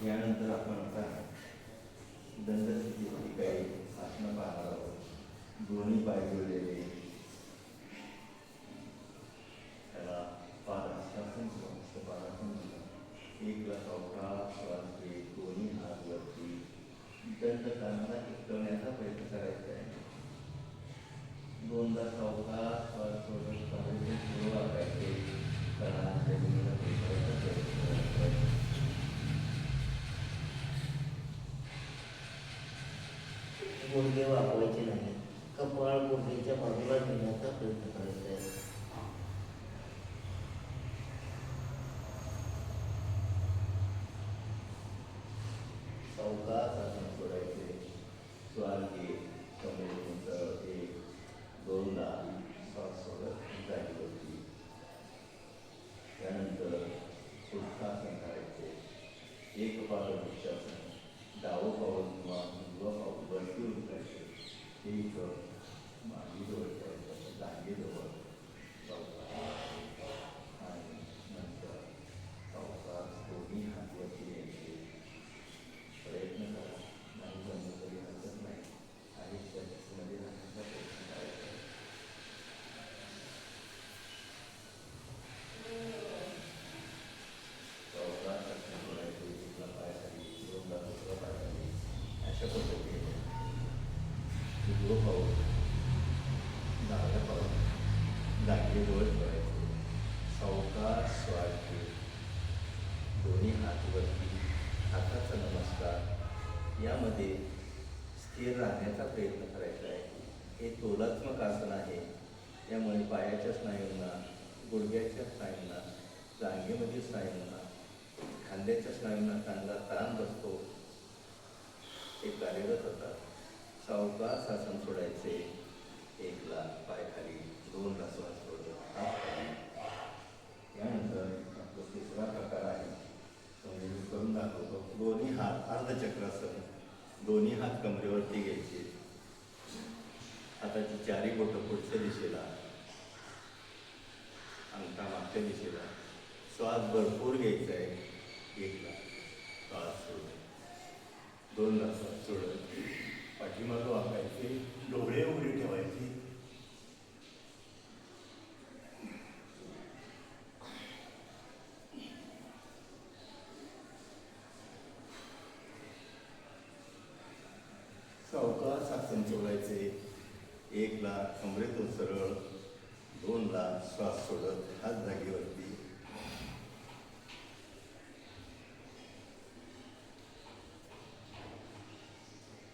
यानंतर आपण आता दंडस्थितीची काही आसनं पाहणार आहोत. दोन्ही पाय जोडलेले, त्याला पादासन किंवा हस्तपादासन म्हणतात. एकला सावकाश श्वास घेत दोन्ही हात वरती दंड कानाला टिकवण्याचा प्रयत्न करायचा आहे. दोनदा सावकाश श्वास सोडत सुरू वाकायचे, कानाला जमिनीला टिकवायचा प्रयत्न करायचा. गुडघे वाकवायचे नाही, कपाळ गुडघ्याच्या बाजूला नेण्याचा प्रयत्न करायचा आहे. सावकाश आसन सोडायचे. श्वास घेत कमरेतून एक दोनदा श्वास सोडत जागेवरती. त्यानंतर सुखासन करायचे. एक पाद वृक्षासन, डावं पाऊल किंवा उजवं पाऊल वरती उचलायचे. एक मांडीजवळ ठेवायचं, जागेजवळ सावकाश, आणि नंतर सावकाश दोन्ही हात वरती घ्यायचे. प्रयत्न करा, नाही जमलं तरी हरकत नाही. आणि त्याच्यामध्ये राहण्याचा प्रयत्न करायचा. सावकाश आसन सोडायचे. एकला पाय खाली, दोनदा दुसरा पाय खाली, अशा पद्धतीने उजवं पाऊल डाव्या पाऊल जागेजवळ ठेवायचे. सावकाश श्वास घेत दोन्ही हात वरती, हाताचा नमस्कार. यामध्ये स्थिर राहण्याचा प्रयत्न करायचा आहे. हे तोलात्मक आसन आहे. यामुळे पायाच्या स्नायूंना, गुडघ्याच्या स्नायूंना, जांघेमधील स्नायूंना, खांद्याच्या स्नायूंना चांगला ताण बसतो. ते कार्यरत होतात. सावकाश आसन सोडायचे. एकला पाय खाली, दोनला श्वास सोडत हात खाली. यानंतर आपला तिसरा प्रकार आहे, मी करून दाखवतो. दोन्ही हात अर्धचक्रासन, दोन्ही हात कमरेवरती घ्यायचे. हाताची चारी बोटं पुढच्या दिशेला, अंगठा मागच्या दिशेला. श्वास भरपूर घ्यायचा आहे. एकला श्वास सोडत, दोनदा श्वास सोडत पाठीमागं वाकायचे, डोळे उघडे ठेवायचे. सावकाश आसन सोडायचे. एकला कमरेतून सरळ, दोनला श्वास सोडत हात जागेवरती.